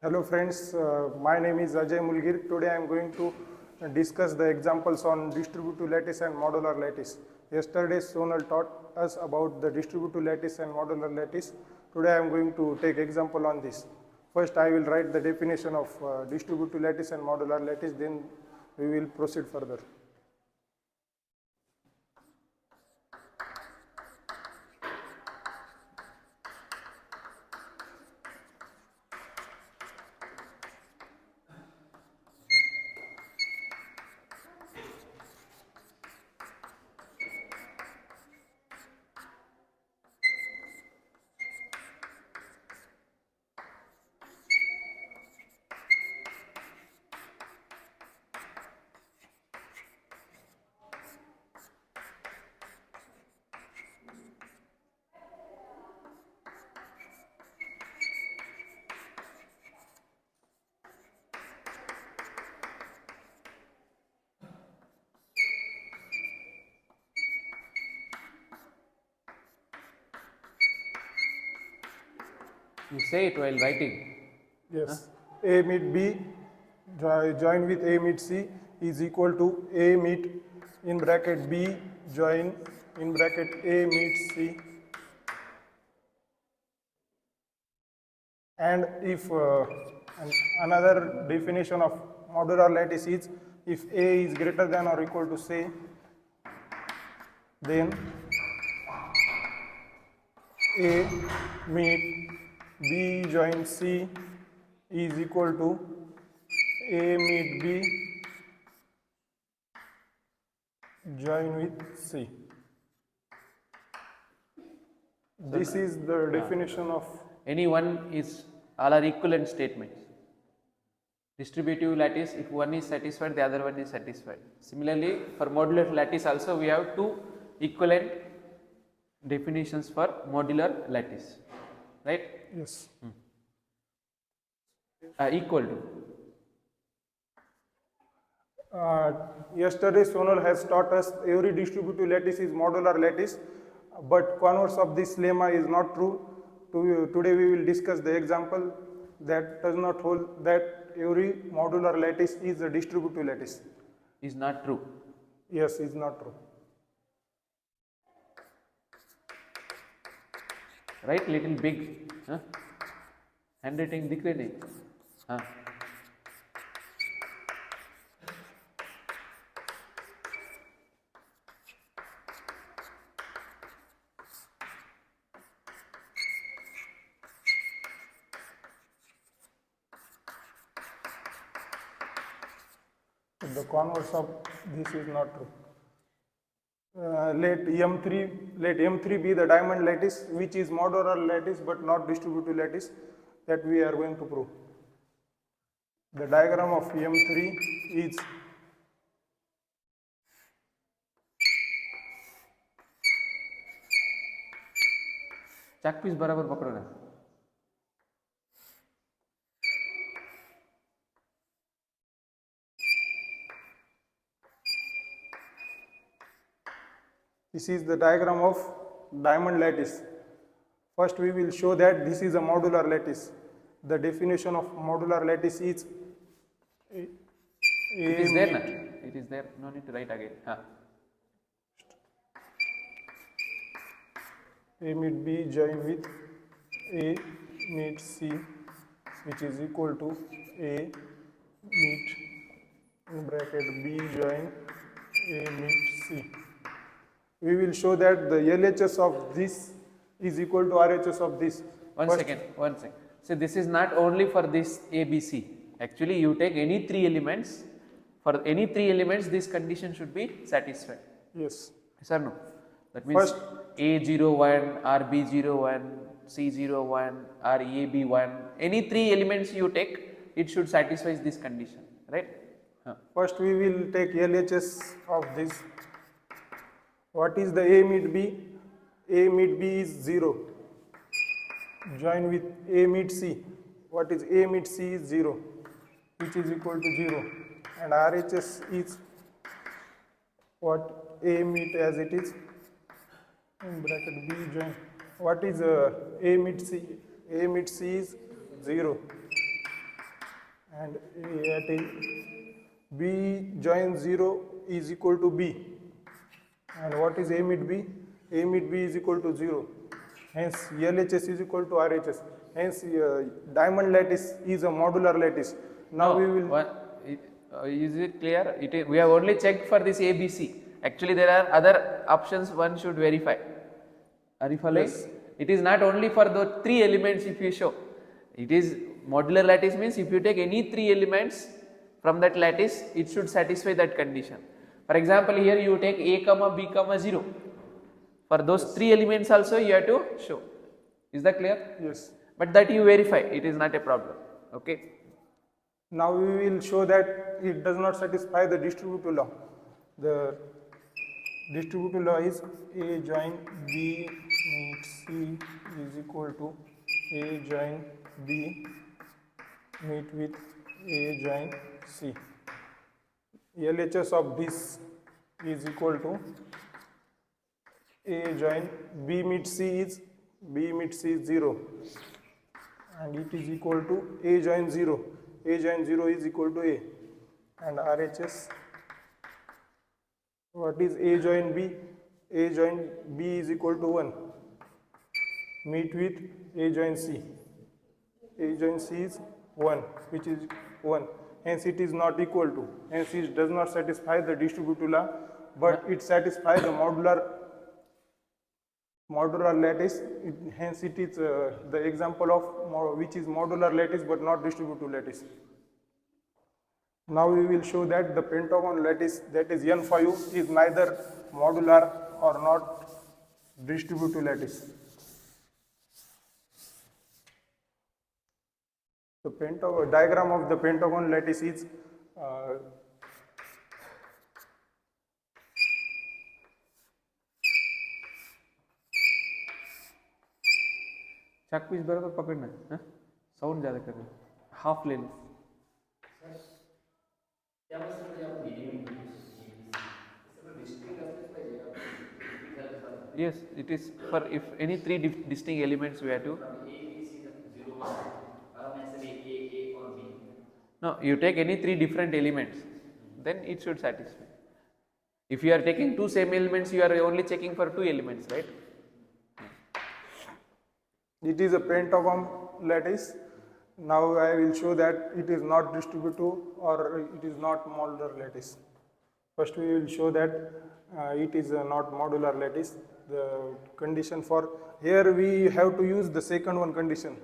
Hello friends, my name is Ajay Mulgir. Today I am going to discuss the examples on distributive lattice and modular lattice. Yesterday Sonal taught us about the distributive lattice and modular lattice. Today I am going to take example on this. First I will write the definition of distributive lattice and modular lattice, then we will proceed further. You say it while writing. Yes, A meet B join with A meet C is equal to A meet in bracket B join in bracket A meet C. And if another definition of modular lattice is if A is greater than or equal to C, then A meet B join C is equal to A meet B join with C. This is the definition of Any one is all are equivalent statements. Distributive lattice, if one is satisfied, the other one is satisfied. Similarly, for modular lattice also we have two equivalent definitions for modular lattice, right? yes. Equal to. Yesterday Sonal has taught us every distributive lattice is modular lattice, but converse of this lemma is not true. Today we will discuss the example that does not hold that every modular lattice is a distributive lattice. Is not true. Yes, is not true. Right? Little big. Huh? Handwriting दिख रहे नहीं? हाँ. The converse of this is not true. Let M3 be the diamond lattice, which is modular lattice but not distributive lattice, that we are going to prove. The diagram of M3 is chalk piece बराबर पकड़ो ना. This is the diagram of diamond lattice. First we will show that this is a modular lattice. The definition of modular lattice is It is there na? It is there. No need to write again. A meet B join with A meet C, which is equal to A meet in bracket B join A meet C. We will show that the LHS of this is equal to RHS of this. One second. So this is not only for this ABC. Actually, you take any three elements. For any three elements, this condition should be satisfied. Yes. Yes or no? That means First, A01, RB01, C01, or AB1. Any three elements you take, it should satisfy this condition, right? First we will take LHS of this. What is the A meet B? A meet B is 0. Join with A meet C. What is A meet C is 0, which is equal to 0. And RHS is what A meet as it is in bracket B join. What is A meet C? A meet C is 0. and A at A. B join 0 is equal to B. And what is A meet B? A meet B is equal to 0. Hence LHS is equal to RHS. Hence diamond lattice is a modular lattice. Now we will. Is it clear? We have only checked for this ABC. Actually, there are other options one should verify. Are you following? Yes. It is not only for the 3 elements if you show. It is modular lattice means if you take any 3 elements from that lattice, it should satisfy that condition. For example, here you take A comma B comma 0. For those 3 elements also you have to show. Is that clear? Yes. But that you verify. It is not a problem. Okay. Now we will show that it does not satisfy the distributive law. The distributive law is A join B meet C is equal to A join B meet with A join C. LHS of this is equal to A join B meet C is 0 and it is equal to A join 0. A join 0 is equal to A and RHS. What is A join B? A join B is equal to 1. Meet with A join C. A join C is 1, which is 1. Hence it is not equal to. Hence it does not satisfy the distributive law, but it satisfies the modular lattice. Hence it is the example of which is modular lattice but not distributive lattice. Now we will show that the pentagon lattice, that is N5, is neither modular or not distributive lattice. The diagram of the pentagon lattice is chalk piece बराबर पकड़ना है, sound ज़्यादा कर रहे हैं, half ले लो. Yes, it is for if any 3 distinct elements we have to. No, you take any 3 different elements, then it should satisfy. If you are taking 2 same elements, you are only checking for 2 elements, right? It is a pentagon lattice. Now I will show that it is not distributive or it is not modular lattice. First we will show that it is not modular lattice. The condition for here we have to use the second one condition.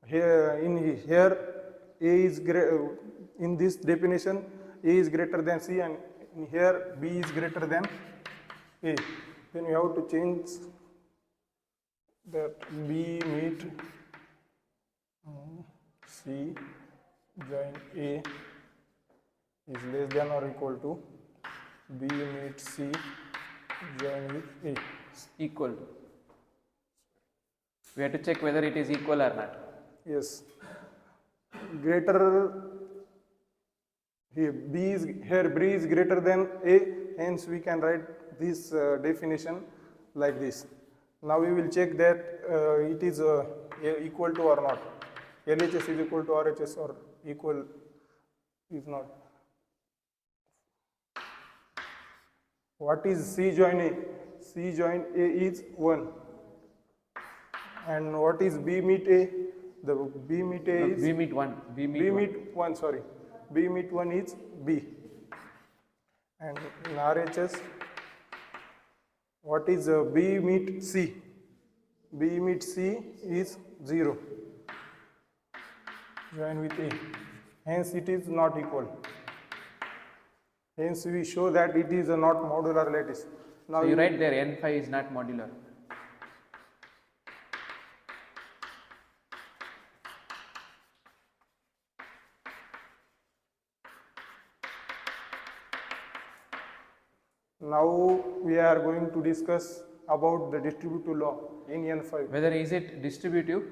Here A is in this definition A is greater than C and in here B is greater than A. Then we have to change that B meet C join A is less than or equal to B meet C join with A. Equal to. We have to check whether it is equal or not. Yes. Greater here B is greater than A, hence we can write this definition like this. Now we will check that it is equal to or not. LHS is equal to RHS or equal is not. What is C join A? C join A is 1. And what is B meet A? The B meet A is B meet 1. B meet 1, sorry. B meet 1 is B. And in RHS, what is B meet C? B meet C is 0. Join with A. Hence it is not equal. Hence we show that it is not modular lattice. Now So you write there N5 is not modular. Now we are going to discuss about the distributive law in N5. Whether is it distributive?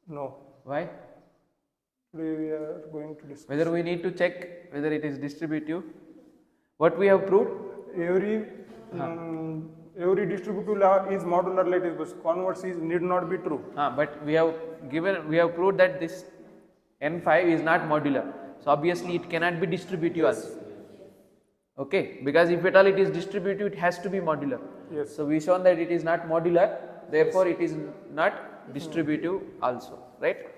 No. Why? Today we are going to discuss. Whether we need to check whether it is distributive. What we have proved? Every distributive law is modular lattice, but converse is need not be true. But we have proved that this n5 is not modular, so obviously it cannot be distributive also. Okay, because if at all it is distributive, it has to be modular. Yes. So we shown that it is not modular, therefore it is not distributive also, right?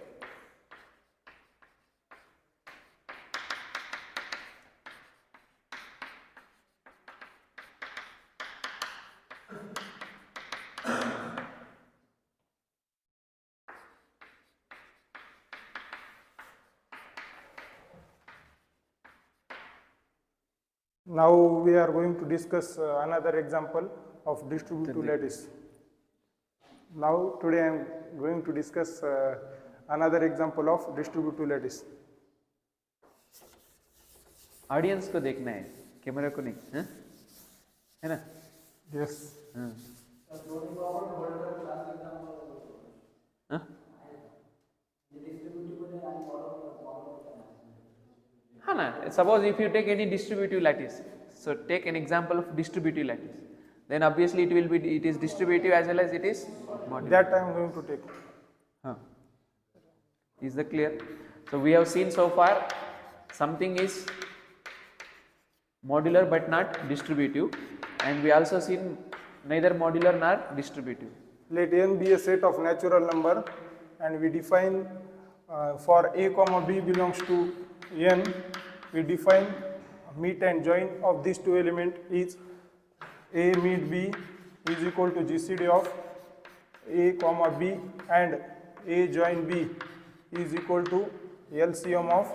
Now we are going to discuss another example of distributive lattice. Now today I am going to discuss another example of distributive lattice. Audience को देखना है, camera को नहीं, है ना? Yes. हाँ, हाँ ना, suppose if you take any distributive lattice, so take an example of distributive lattice, then obviously it is distributive as well as it is modular. That I am going to take. Is that clear? So we have seen so far something is modular but not distributive, and we also seen neither modular nor distributive. Let n be a set of natural number, and we define for a comma b belongs to n, we define meet and join of these two elements is a meet b is equal to GCD of a comma b, and a join b is equal to LCM of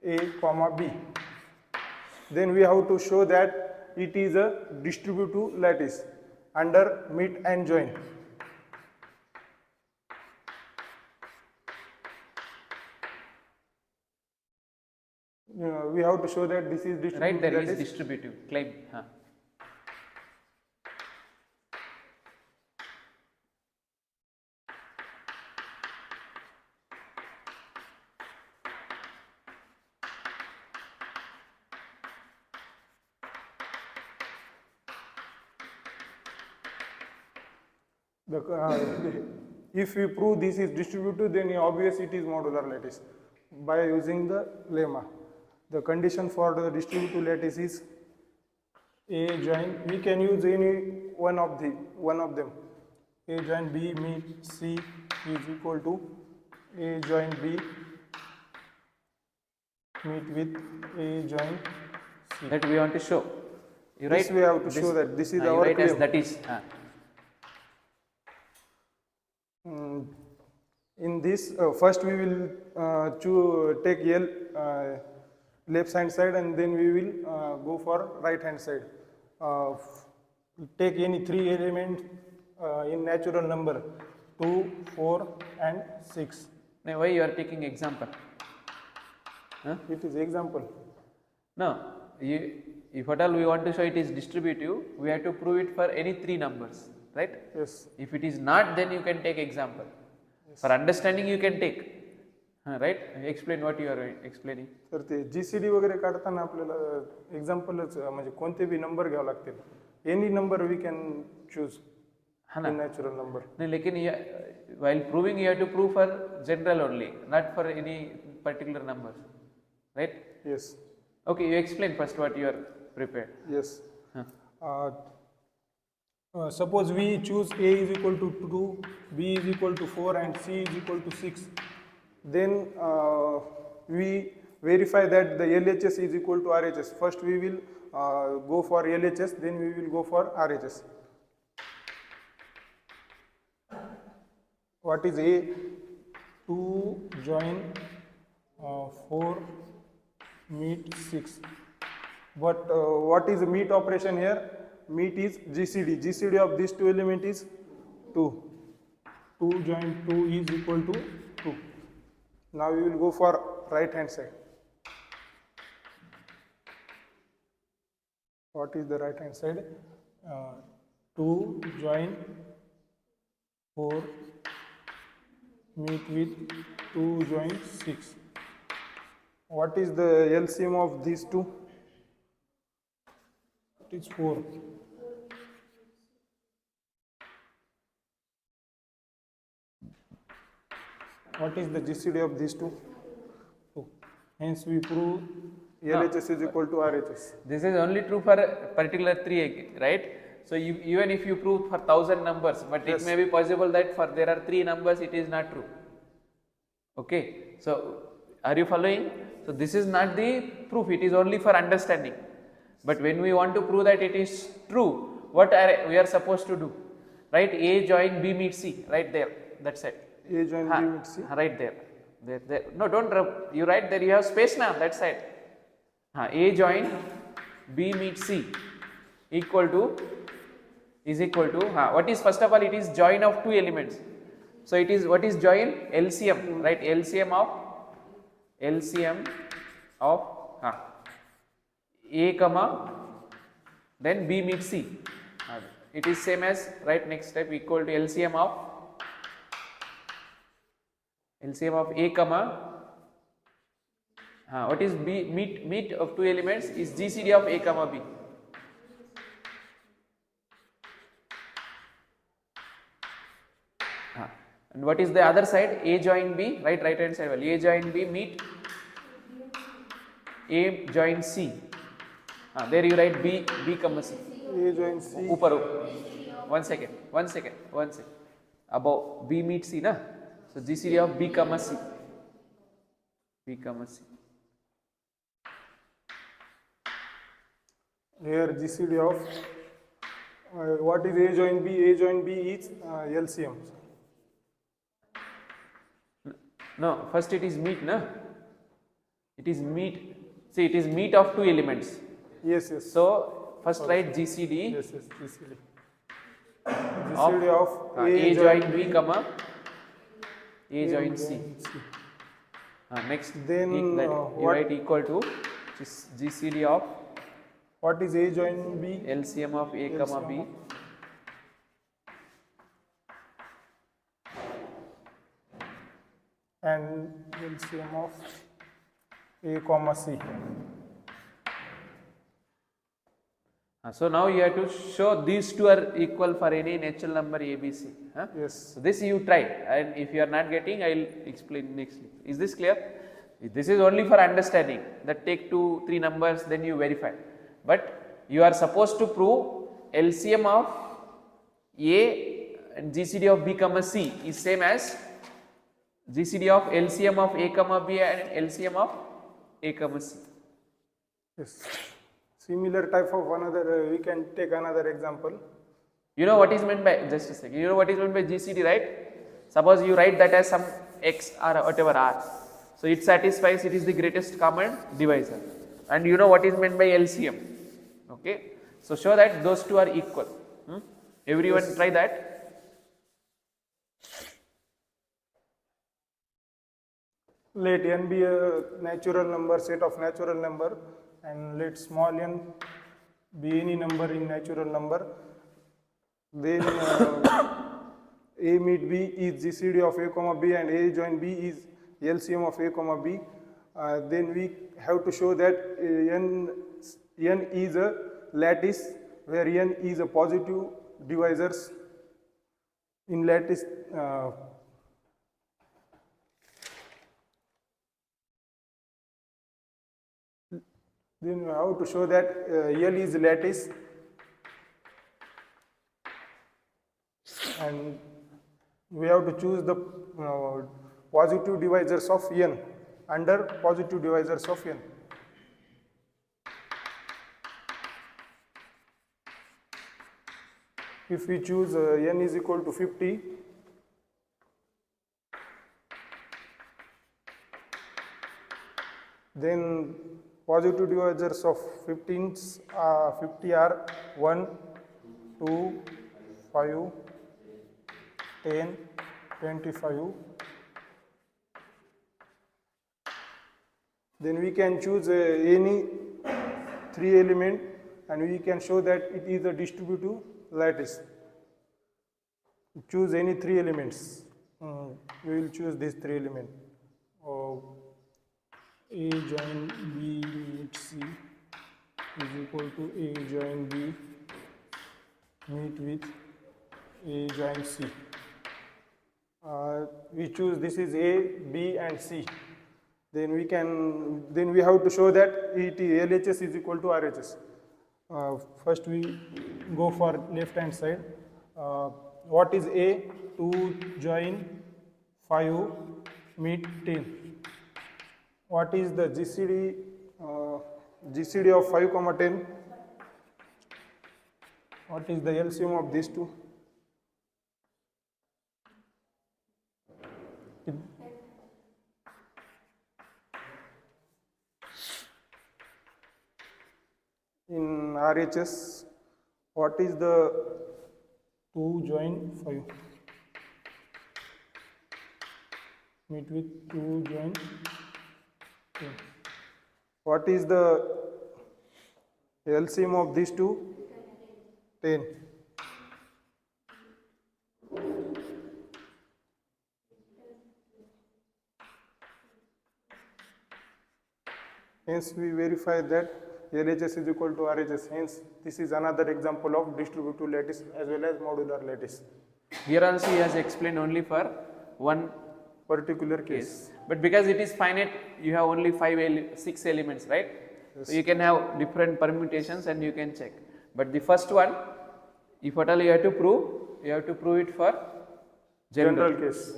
a comma b. Then we have to show that it is a distributive lattice under meet and join. We have to show that this is distributive Right, there is lattice. distributive claim. If we prove this is distributive, then obviously it is modular lattice by using the lemma. The condition for the distributive lattice is A join. We can use any one of them. A join B meet C is equal to A join B meet with A join C. That we want to show. You write This we have to show that this is you our write as claim. that is. In this, first we will take L left hand side, and then we will go for right hand side. Take any three elements in natural number 2, 4 and 6. Now why you are taking example? It is example. No, if at all we want to show it is distributive, we have to prove it for any three numbers, right? Yes. If it is not, then you can take example. Yes. For understanding you can take, right? Explain what you are explaining. तर ते GCD वगैरे काढताना आपल्याला एक्झाम्पलच म्हणजे कोणते B number घ्यावे लागतील. Any number we can choose in natural number. No, लेकिन while proving you have to prove for general only, not for any particular numbers, right? Yes. Okay, you explain first what you are prepared. Yes. Suppose we choose A is equal to 2, B is equal to 4 and C is equal to 6. Then we verify that the LHS is equal to RHS. First we will go for LHS, then we will go for RHS. What is A? 2 join 4 meet 6. But what is the meet operation here? Meet is GCD. GCD of these two elements is 2. 2 join 2 is equal to 2. Now we will go for right hand side. What is the right hand side? 2 join 4 meet with 2 join 6. What is the LCM of these two? It is 4. What is the GCD of these two? So, hence we prove LHS is equal to RHS. This is only true for particular 3, right? So even if you prove for 1000 numbers, but it may be possible that for there are 3 numbers it is not true. Okay, so are you following? So this is not the proof, it is only for understanding. But when we want to prove that it is true, what are we are supposed to do? Right, A join B meet C, right there, that's it. A join B meet C. Right there. There. No, don't rub. You write there, you have space now, that side. A join B meet C equal to what is, first of all, it is join of 2 elements. So it is, what is join? LCM, right? LCM of A comma then B meet C. It is same as, right, next step, equal to LCM of A comma what is B meet of 2 elements is GCD of A comma B. And what is the other side? A join B, right hand side, well, A join B meet A join C. There you write B comma C. A join C. Upar. One second. Above B meet C, na? So GCD of B comma C. Here GCD of what is A join B? A join B is LCM. No, first it is meet, na? It is meet. See, it is meet of 2 elements. Yes. So first write GCD. Yes, GCD. GCD of A join B comma A join C. Next, then you write equal to GCD of what is A join B? LCM of A comma B. And LCM of A comma C. So now you have to show these two are equal for any natural number ABC. Yes. So this you try, and if you are not getting, I will explain next. Is this clear? This is only for understanding. That take 2-3 numbers, then you verify. But you are supposed to prove LCM of A and GCD of B comma C is same as GCD of LCM of A comma B and LCM of A comma C. Yes. Similar type of another, we can take another example. You know what is meant by, just a second, you know what is meant by GCD, right? Suppose you write that as some X or whatever R. So it satisfies, it is the greatest common divisor. And you know what is meant by LCM. Okay. So show that those two are equal. Everyone try that. Let n be a natural number, set of natural number, and let small n be any number in natural number. Then A meet B is GCD of A comma B and A join B is LCM of A comma B. Then we have to show that n is a lattice where n is a positive divisors in lattice. Then we have to show that L is lattice and we have to choose the positive divisors of n under positive divisors of n. If we choose n is equal to 50, then positive divisors of 50 are 1, 2, 5, 10, 25. Then we can choose any 3 element and we can show that it is a distributive lattice. Choose any 3 elements. We will choose these 3 elements. A join B meet C is equal to A join B meet with A join C. we choose this is A, B and C. Then we have to show that LHS is equal to RHS. First we go for left hand side. What is A? 2 join 5 meet 10. What is the GCD? GCD of 5, 10. What is the LCM of these two? In RHS, what is the 2 join 5? Meet with 2 join 10. What is the LCM of these two? 10. Hence, we verify that LHS is equal to RHS. Hence, this is another example of distributive lattice as well as modular lattice. Here also he has explained only for one Particular case. But because it is finite, you have only 6 elements, right? Yes. So you can have different permutations and you can check. But the first one, if at all you have to prove it for General case.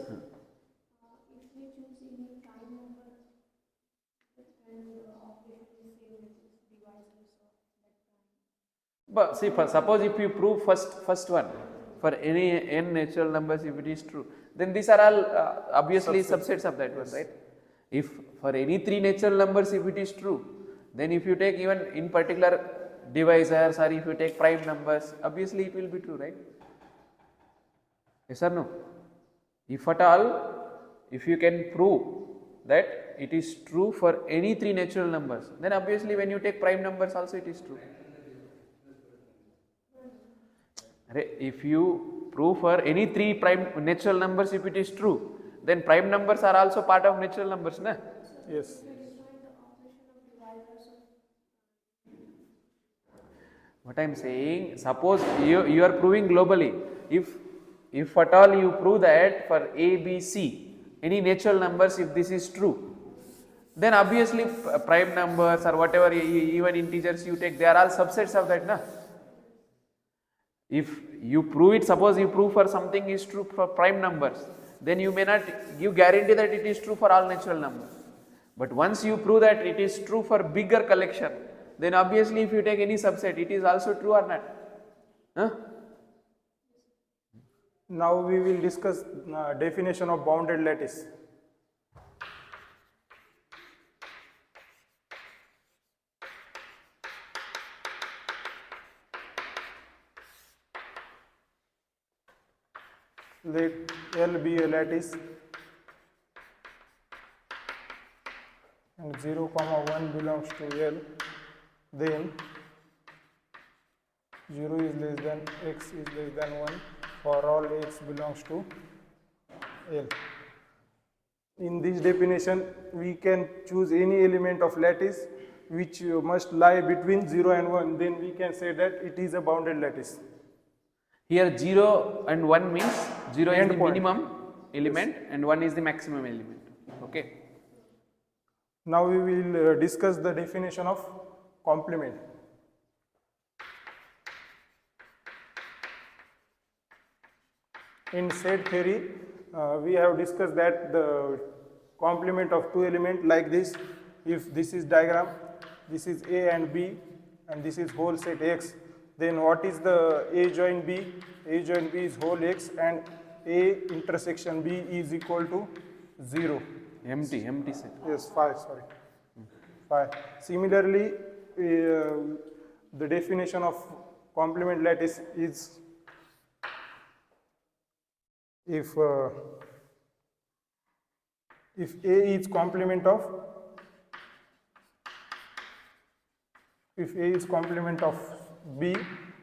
But see, suppose if you prove first one for any n natural numbers, if it is true, then these are all obviously subsets of that one, right? If for any 3 natural numbers, if it is true, then if you take even in particular divisors or if you take prime numbers, obviously it will be true, right? Yes or no? If at all, if you can prove that it is true for any 3 natural numbers, then obviously when you take prime numbers also it is true. If you prove for any 3 prime natural numbers, if it is true, then prime numbers are also part of natural numbers, na? Yes. What I am saying, suppose you are proving globally, if at all you prove that for A, B, C, any natural numbers, if this is true, then obviously prime numbers or whatever even integers you take, they are all subsets of that, na? If you prove it, suppose you prove for something is true for prime numbers, then you may not give guarantee that it is true for all natural numbers. But once you prove that it is true for bigger collection, then obviously if you take any subset, it is also true or not? Huh? Now we will discuss definition of bounded lattice. Let L be a lattice and 0, 1 belongs to L, then 0 is less than x is less than 1 for all x belongs to L. In this definition, we can choose any element of lattice which must lie between 0 and 1, then we can say that it is a bounded lattice. Here 0 and 1 means 0 is the point. minimum element and 1 is the maximum element. Okay. Now we will discuss the definition of complement. In set theory, we have discussed that the complement of 2 elements like this, if this is diagram, this is A and B and this is whole set X, then what is the A join B? A join B is whole X and A intersection B is equal to 0. Empty set. Yes, 5, sorry. 5. Similarly, the definition of complement lattice is if A is complement of B,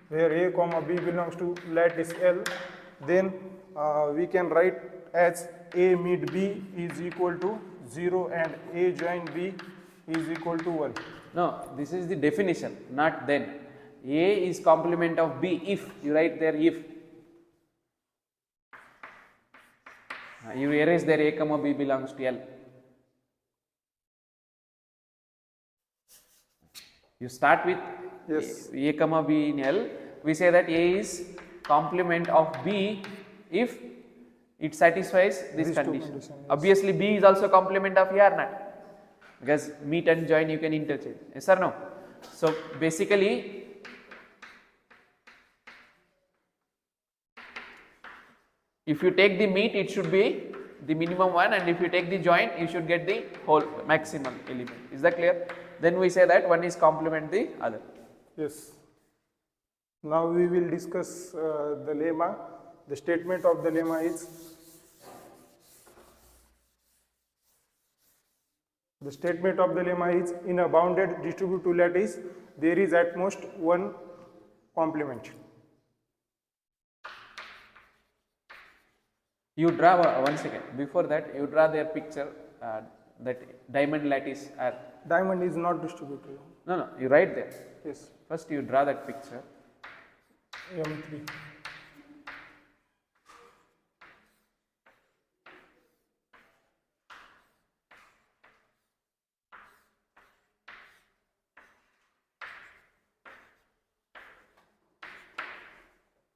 where A comma B belongs to lattice L, then we can write as A meet B is equal to 0 and A join B is equal to 1. No, this is the definition, not then. A is complement of B if, you write there if. You erase there A comma B belongs to L. You start with Yes. A comma B in L. We say that A is complement of B if it satisfies this These two condition. conditions, yes. Obviously, B is also complement of A or not, because meet and join you can interchange. Yes or no? So basically, if you take the meet, it should be the minimum one, and if you take the join, you should get the whole maximum element. Is that clear? Then we say that one is complement the other. Yes. Now we will discuss the lemma. The statement of the lemma is, in a bounded distributive lattice, there is at most one complement. You draw one second. Before that, you draw their picture. That diamond lattice. Diamond is not distributive. No. You write there. Yes. First, you draw that picture. M3.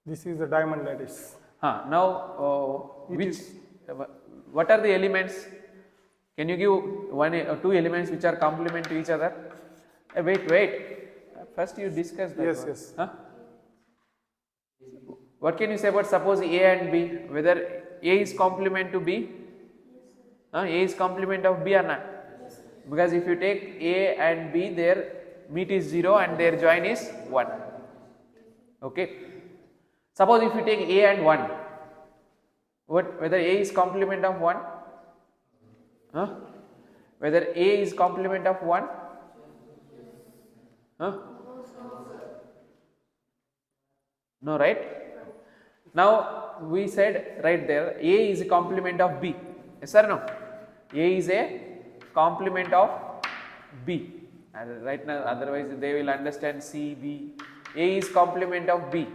This is the diamond lattice. Now, what are the elements? Can you give one or two elements which are complement to each other? Wait. First, you discuss that. Yes, one. yes. Huh? What can you say about suppose A and B? Whether A is complement to B? A is complement of B or not? Because if you take A and B, their meet is 0 and their join is 1. Okay. Suppose if you take A and 1, whether A is complement of 1? Whether A is complement of 1? No, right? Now we said right there A is a complement of B. Yes or no? A is a complement of B. And right now, otherwise they will understand C, B. A is complement of B.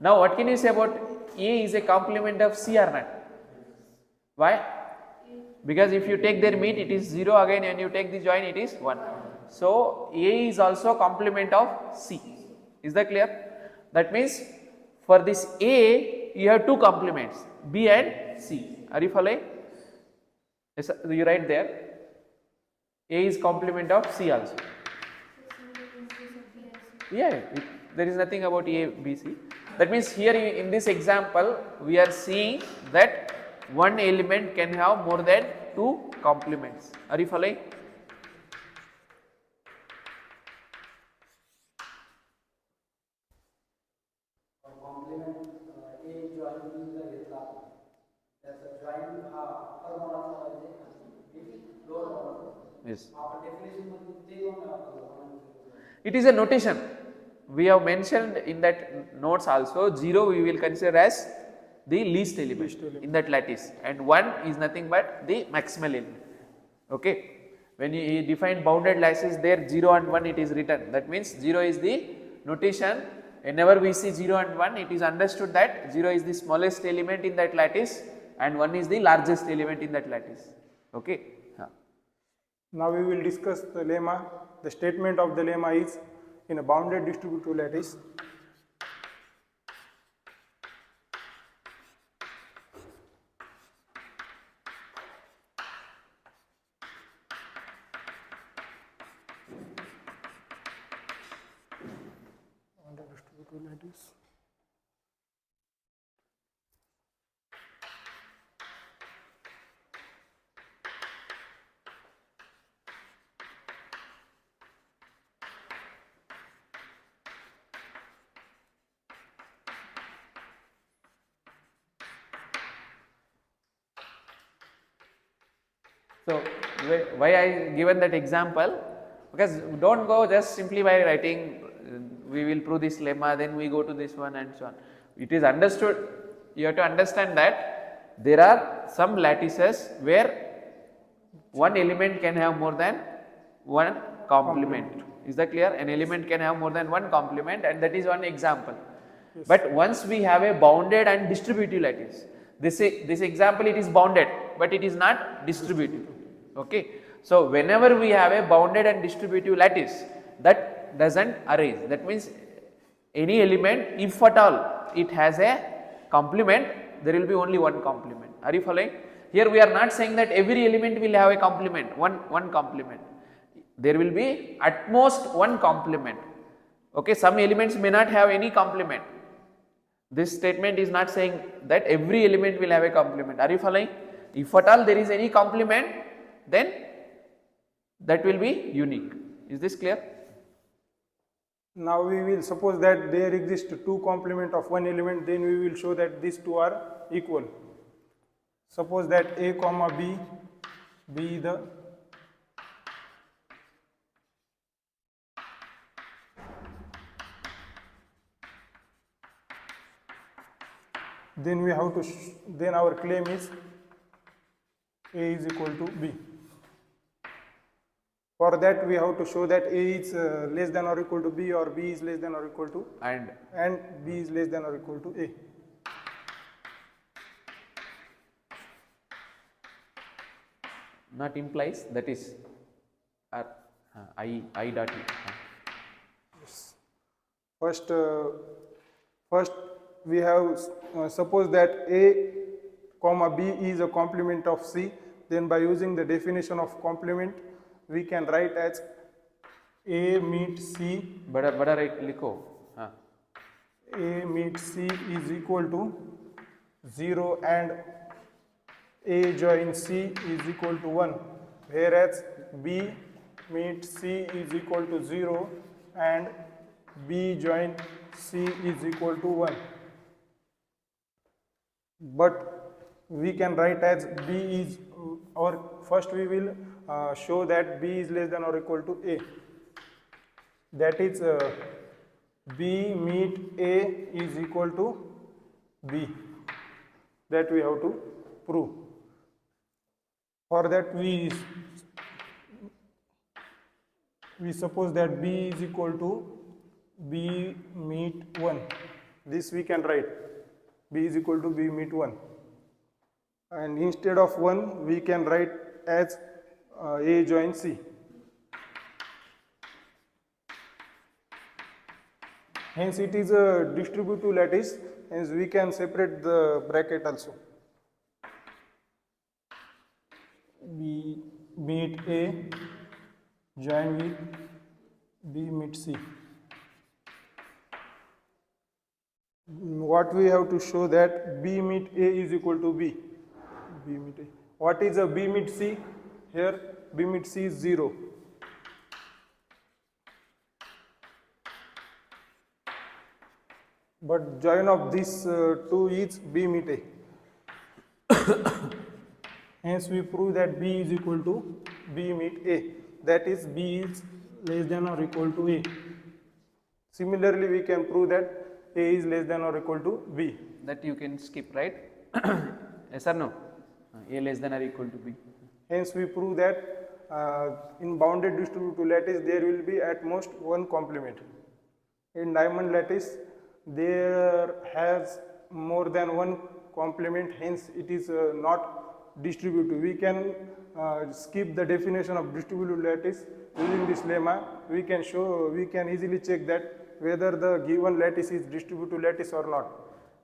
Now what can you say about A is a complement of C or not? Why? Because if you take their meet, it is 0 again, and you take the join, it is 1. So A is also complement of C. Is that clear? That means for this A, you have two complements, B and C. Are you following? Yes, you write there. A is complement of C also. Yeah, there is nothing about A, B, C. That means here in this example, we are seeing that one element can have more than two complements. Are you following? Yes. It is a notation. We have mentioned in that notes also, 0 we will consider as the least element in that lattice, and 1 is nothing but the maximal element. Okay. When you define bounded lattices, there 0 and 1 it is written. That means 0 is the notation. Whenever we see 0 and 1, it is understood that 0 is the smallest element in that lattice and 1 is the largest element in that lattice. Okay. Now we will discuss the lemma. The statement of the lemma is, in a bounded distributive lattice, So why I given that example? Because don't go just simply by writing we will prove this lemma, then we go to this one and so on. It is understood. You have to understand that there are some lattices where one element can have more than one complement. Is that clear? An element can have more than one complement, and that is one example. But once we have a bounded and distributive lattice, this example it is bounded, but it is not distributive. Okay. So whenever we have a bounded and distributive lattice, that doesn't arise. That means any element, if at all it has a complement, there will be only one complement. Are you following? Here we are not saying that every element will have a complement, one complement. There will be at most one complement. Okay, some elements may not have any complement. This statement is not saying that every element will have a complement. Are you following? If at all there is any complement, then that will be unique. Is this clear? Now we will suppose that there exist two complement of one element, then we will show that these two are equal. Suppose that A comma B be the then we have to then our claim is A is equal to B. For that we have to show that A is less than or equal to B, or B is less than or equal to And B is less than or equal to A. not implies, that is I dot E. First we have suppose that A comma B is a complement of C, then by using the definition of complement we can write as A meet C. बड़ा right लिखो. A meet C is equal to 0 and A join C is equal to 1, whereas B meet C is equal to 0 and B join C is equal to 1. But we can write as B is, or first we will show that B is less than or equal to A. That is B meet A is equal to B. That we have to prove. For that we suppose that B is equal to B meet 1. This we can write. B is equal to B meet 1. And instead of 1 we can write as A join C. Hence it is a distributive lattice, hence we can separate the bracket also. B meet A join with B meet C. What we have to show that B meet A is equal to B. B meet A. What is a B meet C? Here B meet C is 0. But join of these two is B meet A. Hence we prove that B is equal to B meet A. That is B is less than or equal to A. Similarly we can prove that A is less than or equal to B. That you can skip, right? Yes or no? A less than or equal to B. Hence we prove that in bounded distributive lattice there will be at most one complement. In diamond lattice there has more than one complement, hence it is not distributive. We can skip the definition of distributive lattice using this lemma. We can easily check that whether the given lattice is distributive lattice or not.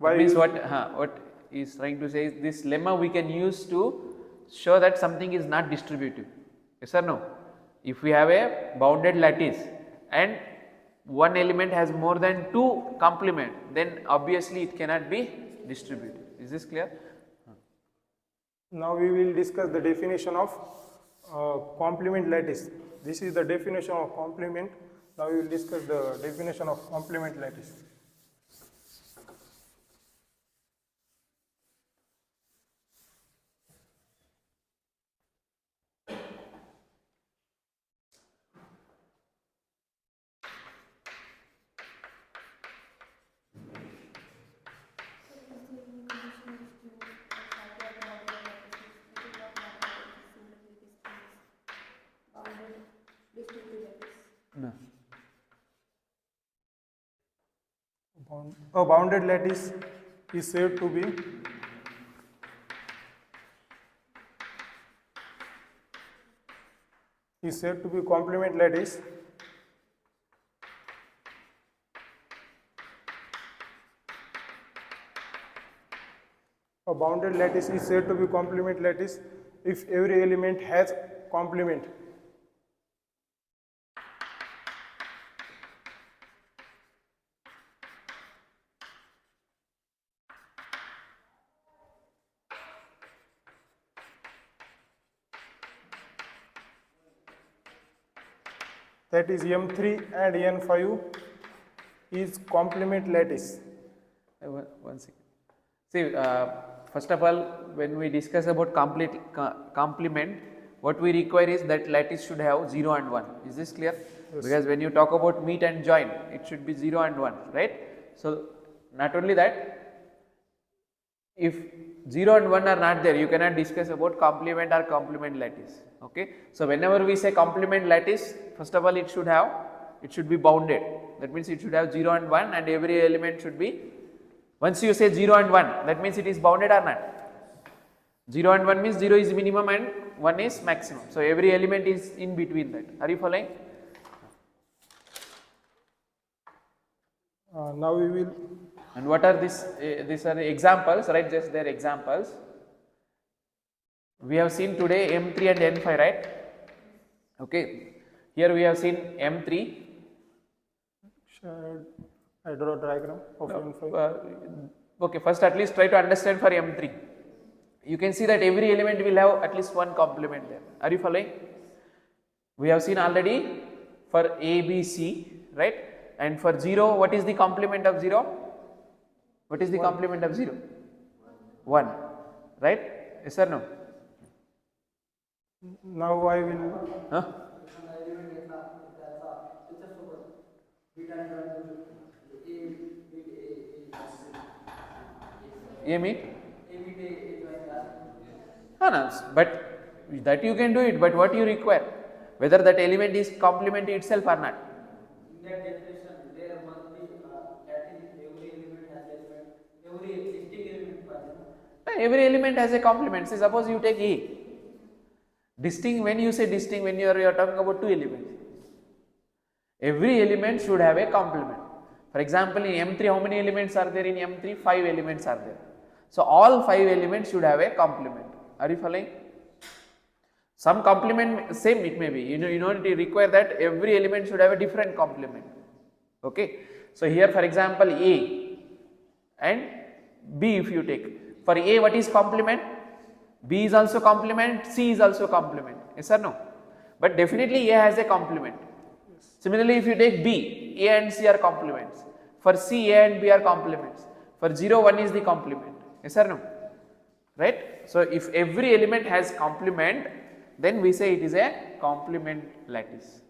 By means what is trying to say is this lemma we can use to show that something is not distributive. Yes or no? If we have a bounded lattice and one element has more than two complement, then obviously it cannot be distributive. Is this clear? Now we will discuss the definition of complement lattice. This is the definition of complement. Now we will discuss the definition of complement lattice. No. A bounded lattice is said to be complement lattice. A bounded lattice is said to be complement lattice if every element has complement. That is M3 and N5 is complement lattice. One second. See, first of all, when we discuss about complement, what we require is that lattice should have 0 and 1. Is this clear? Yes. Because when you talk about meet and join, it should be 0 and 1, right? So, not only that, if 0 and 1 are not there, you cannot discuss about complement or complement lattice. Okay. So, whenever we say complement lattice, first of all, it should be bounded. That means it should have 0 and 1 and every element should be, once you say 0 and 1, that means it is bounded or not? 0 and 1 means 0 is minimum and 1 is maximum. So, every element is in between that. Are you following? Now we will. And what are these? These are the examples, right? Just their examples. We have seen today M3 and N5, right? Okay. Here we have seen M3. I draw a diagram of N5. Okay, first at least try to understand for M3. You can see that every element will have at least one complement there. Are you following? We have seen already for A, B, C, right? And for 0, what is the complement of 0? What is the complement of 0? 1, right? Yes or no? Now I will. Huh? A meet? No, but that you can do it, but what you require? Whether that element is complement itself or not. In that definition, there must be every element has element, every existing element present. Every element has a complement. Say suppose you take A. Distinct, when you say distinct, when you are talking about two elements. Every element should have a complement. For example, in M3, how many elements are there in M3? 5 elements are there. So, all 5 elements should have a complement. Are you following? Some complement, same it may be. You know, it require that every element should have a different complement. Okay. So, here for example, A and B if you take. For A, what is complement? B is also complement, C is also complement. Yes or no? But definitely A has a complement. Similarly, if you take B, A and C are complements. For C, A and B are complements. For 0, 1 is the complement. Yes or no? Right? So, if every element has complement, then we say it is a complement lattice.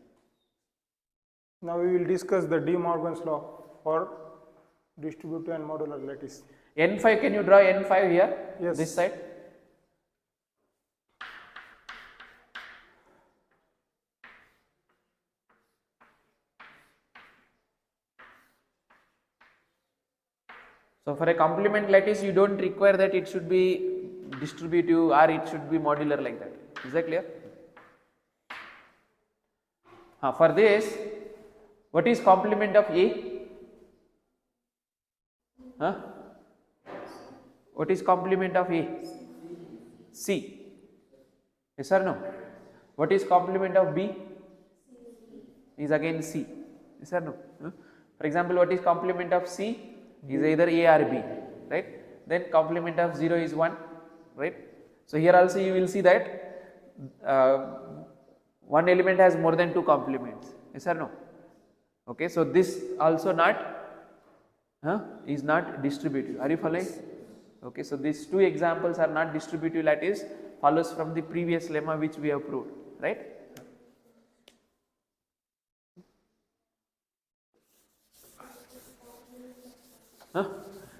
Now we will discuss the De Morgan's law for distributive and modular lattice. N5, can you draw N5 here? Yes. This side? So, for a complement lattice, you don't require that it should be distributive or it should be modular like that. Is that clear? For this, what is complement of A? What is complement of A? C. Yes or no? What is complement of B? Is again C. Yes or no? For example, what is complement of C? Is either A or B, right? Then complement of 0 is 1, right? So, here also you will see that one element has more than 2 complements. Yes or no? Okay, so this also is not distributive. Are you following? Okay, so these two examples are not distributive lattice, follows from the previous lemma which we have proved, right?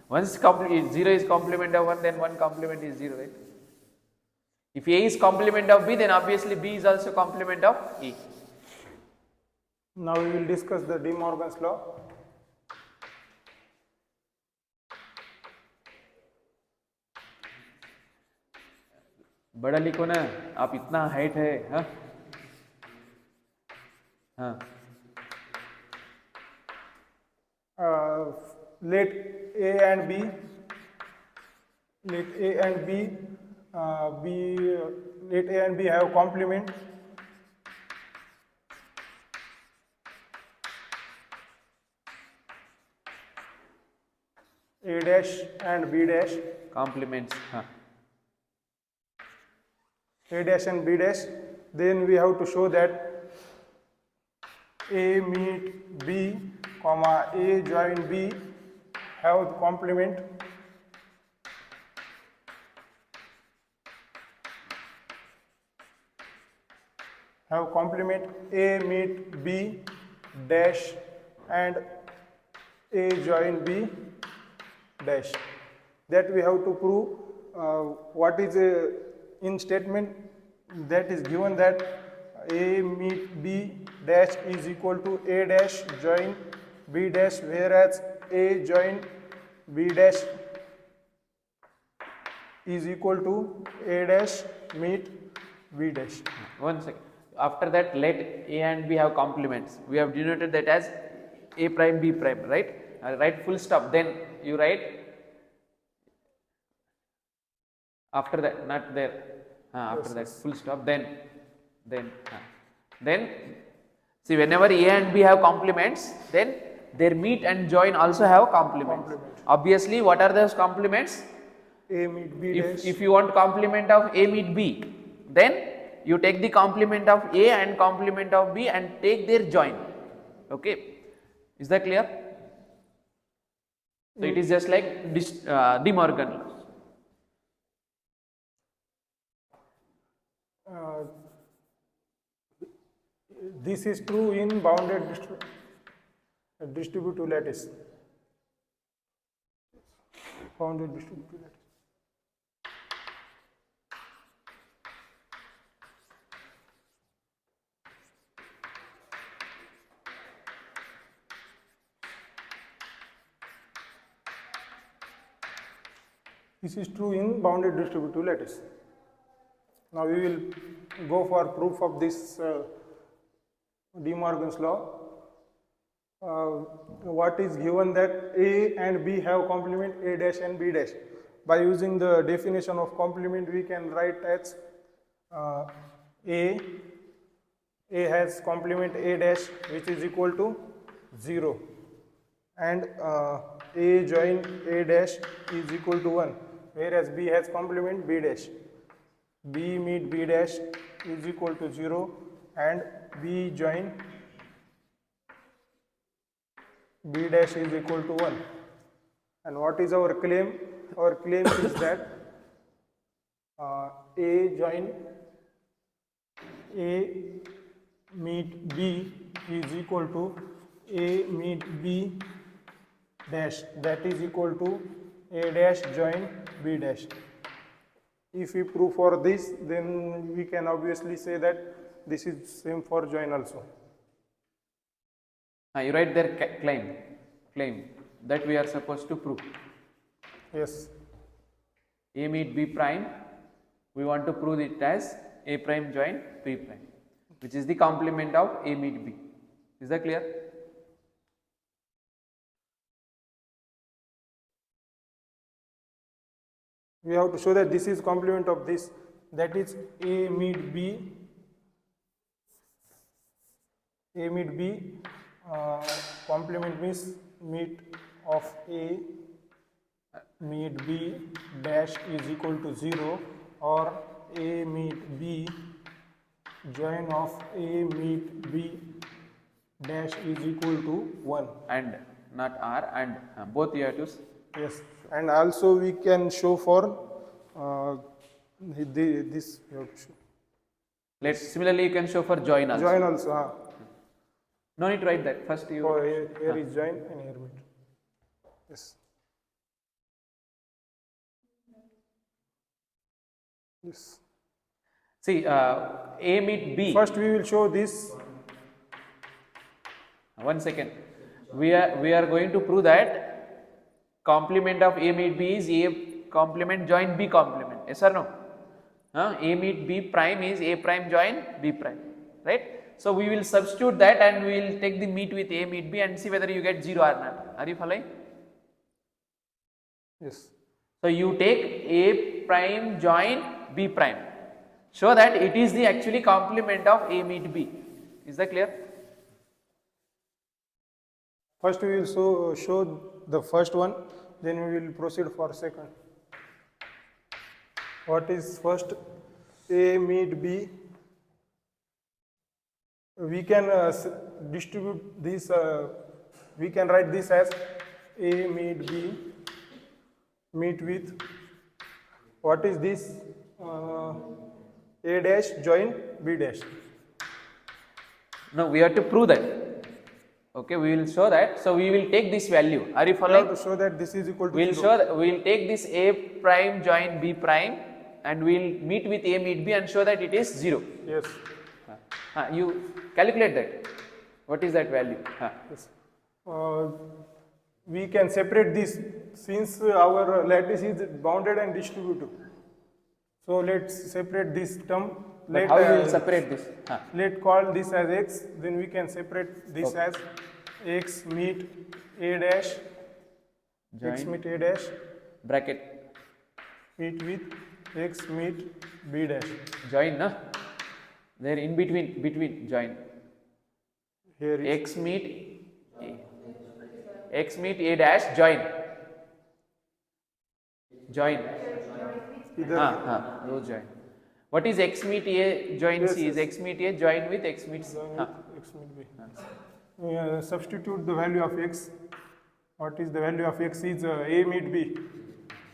Once 0 is complement of 1, then 1 complement is 0, right? If A is complement of B, then obviously B is also complement of A. Now we will discuss the De Morgan's law. बड़ा लिखो ना, आप इतना height है। हाँ हाँ let A and B, let A and B let A and B have complement. A dash and B dash, complements. हाँ A dash and B dash. Then we have to show that A meet B, comma A join B have complement. Have complement A meet B dash and A join B dash. That we have to prove what is in statement that is given that A meet B dash is equal to A dash join B dash, whereas A join B dash is equal to A dash meet B dash. 1 second. After that, let A and B have complements. We have denoted that as A prime B prime, right? Write full stop. Then you write after that, not there. After that, full stop. Then see, whenever A and B have complements, then their meet and join also have complements. Obviously, what are those complements? A meet B dash. If you want complement of A meet B, then you take the complement of A and complement of B and take their join. Okay, is that clear? So it is just like De Morgan law. This is true in bounded distributive lattice. Bounded distributive lattice. This is true in bounded distributive lattice. Now we will go for proof of this De Morgan's law. What is given that A and B have complement A dash and B dash. By using the definition of complement, we can write as A has complement A dash, which is equal to 0, and A join A dash is equal to 1, whereas B has complement B dash. B meet B dash is equal to 0 and B join B dash is equal to 1. And what is our claim? Our claim is that A join A meet B is equal to A meet B dash, that is equal to A dash join B dash. If we prove for this, then we can obviously say that this is same for join also. You write their claim that we are supposed to prove. Yes. A meet B prime, we want to prove it as A prime join B prime, which is the complement of A meet B. Is that clear? We have to show that this is complement of this, that is A meet B. A meet B, complement means meet of A meet B dash is equal to 0, or A meet B join of A meet B dash is equal to 1. And not R, and both you have to. Yes, and also we can show for this. Similarly, you can show for join also. Join also. No need to write that. First you. Oh, here is join and here meet. Yes. Yes. See, A meet B. First we will show this. 1 second. We are going to prove that complement of A meet B is A complement join B complement. Yes or no? A meet B prime is A prime join B prime, right? So we will substitute that and we will take the meet with A meet B and see whether you get 0 or not. Are you following? Yes. So you take A prime join B prime. Show that it is the actually complement of A meet B. Is that clear? First we will show the first one, then we will proceed for second. What is first? A meet B. We can distribute this, we can write this as A meet B, meet with, what is this? A dash join B dash. No, we have to prove that. Okay, we will show that. So we will take this value. Are you We following? have to show that this is equal to We will 0. show that we will take this A prime join B prime and we will meet with A meet B and show that it is 0. Yes. You calculate that. What is that value? Yes. We can separate this since our lattice is bounded and distributive. So let's separate this term. But how you will separate this? Let call this as x, then we can separate this Okay. as x meet A dash, x Join meet A dash, bracket meet with x meet B dash. join, na? There in between join. Here is X meet A dash join. Join. either Those join. What is X meet A join Yes, C? Is yes. X meet A join with X meet C? join with x meet B. Substitute the value of x. What is the value of x is A meet B.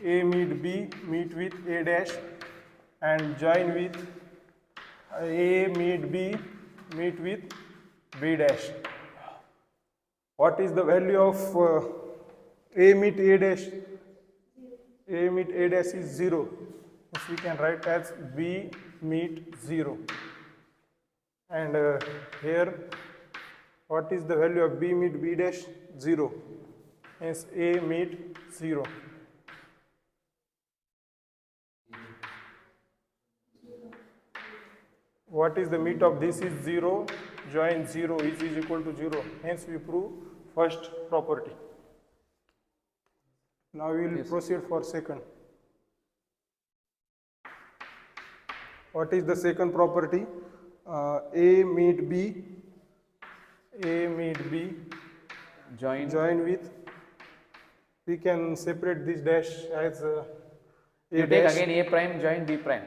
A meet B meet with A dash and join with A meet B meet with B dash. What is the value of A meet A dash? A meet A dash is 0. Which we can write as B meet 0. And here, what is the value of B meet B dash? 0. Hence A meet 0. What is the meet of this is 0, join 0 is equal to 0. Hence we prove first property. Now we will proceed for second. What is the second property? A meet B, A meet B, Join. join with, we can separate this dash as A You take dash, again A prime join B prime.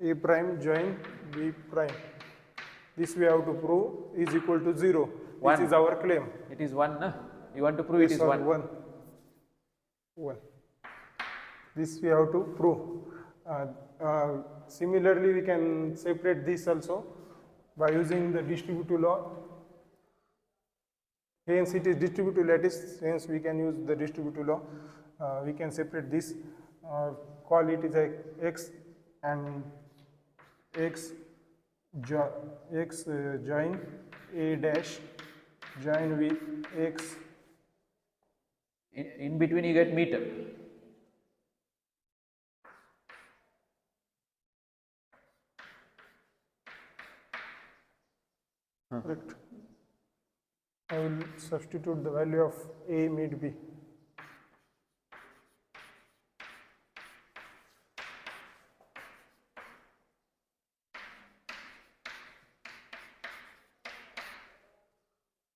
A prime join B prime. This we have to prove is equal to 0. One. This is our claim. It is 1, na? You want to prove it is Sorry, 1. 1. This we have to prove. Similarly, we can separate this also by using the distributive law. Hence, it is distributive lattice. Hence, we can use the distributive law. We can separate this. Call it is a x and x join A dash join with x. In between you get meter. Correct. I will substitute the value of A meet B.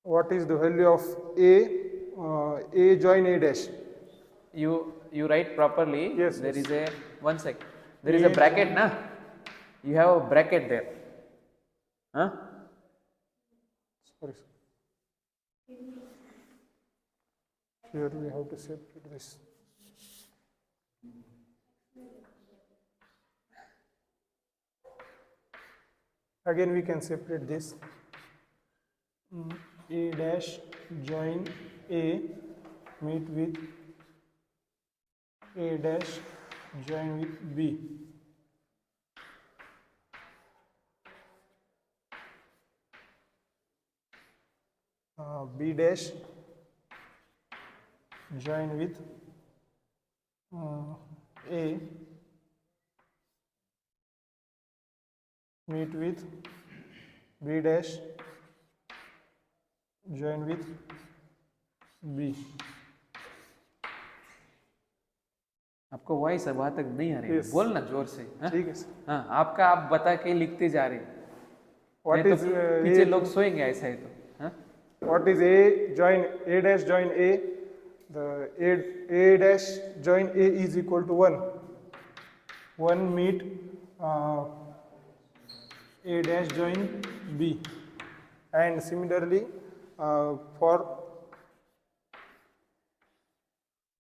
What is the value of A join A dash? You write properly. Yes, There yes. is a 1 sec. There is a bracket, na? You have a bracket there. Huh? Sorry, sir. Here we have to separate this. Again, we can separate this. A dash join A meet with A dash join with B. B dash join with A meet with B dash, join with B. आपको voice वहां तक नहीं आ रही है, Yes. बोलना जोर से। हाँ? ठीक है सर। हाँ, आपका आप बता के लिखते जा रहे हैं। What नहीं is तो पीछे A? लोग सोएंगे ऐसा है तो। हाँ? What is A join A dash join A? The A dash join A is equal to 1. 1 meet A dash join B. And similarly for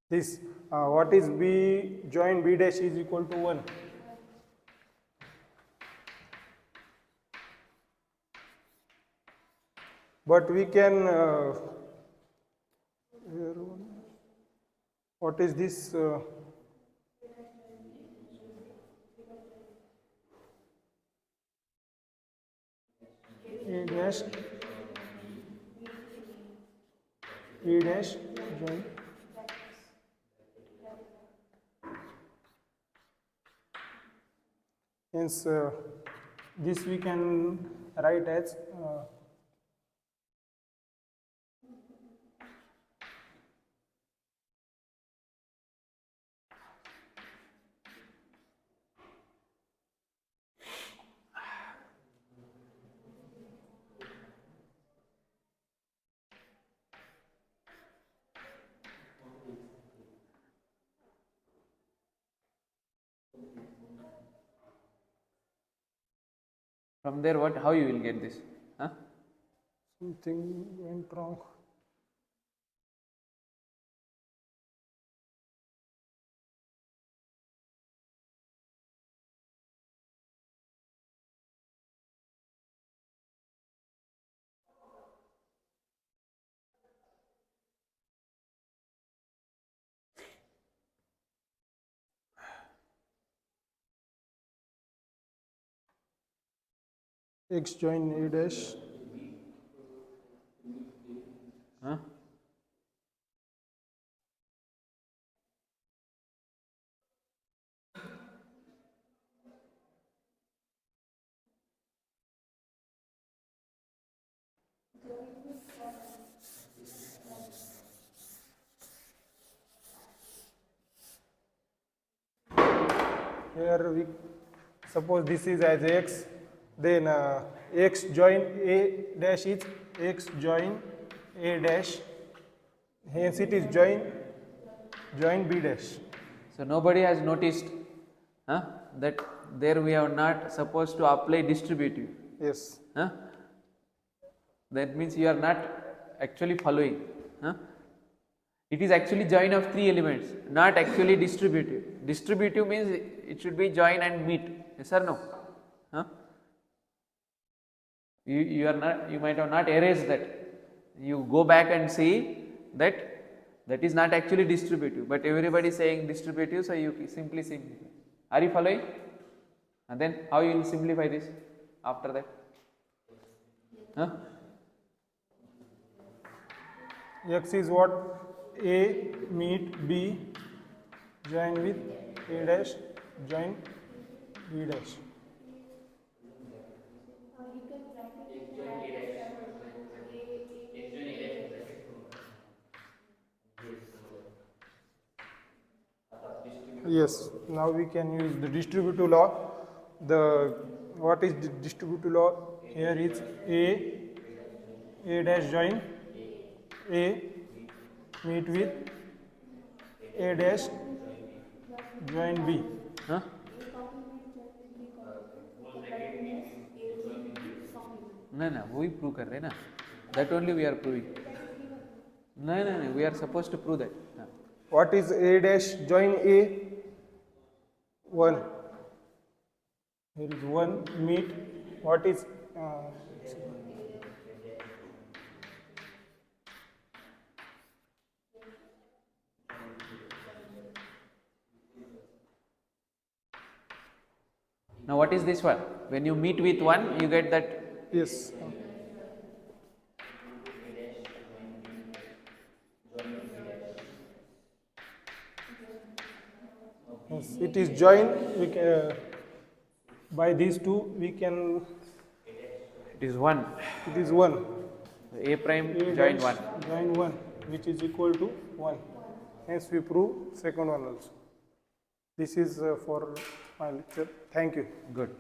this, what is B join B dash is equal to 1. But we can, what is this? A dash join. Hence, this we can write as From there, what? How you will get this? Huh? something went wrong. X join A dash. Huh? Here we suppose this is as X, then X join A dash is X join A dash, hence it is join B dash. So nobody has noticed that there we are not supposed to apply distributive. Yes. Huh? That means you are not actually following. Huh? It is actually join of 3 elements, not actually distributive. Distributive means it should be join and meet. Yes or no? Huh? You are not. You might have not erased that. You go back and see that that is not actually distributive, but everybody is saying distributive, so you simply simplify. Are you following? And then how you will simplify this after that? Huh? X is what? A meet B, join with A dash, join B dash. Yes, now we can use the distributive law. What is the distributive law? Here is A dash join A meet with A dash join B. Huh? No, वही prove कर रहे हैं ना. That only we are proving. No, we are supposed to prove that. हाँ. What is A dash join A? 1. Here is 1 meet. What is Now what is this one? When you meet with one, you get that. yes. Yes, it is join. We can, By these two we can, It is 1. it is 1. A prime A join dash 1. join 1, which is equal to 1. Hence we prove second one also. This is for my lecture. Thank you. Good.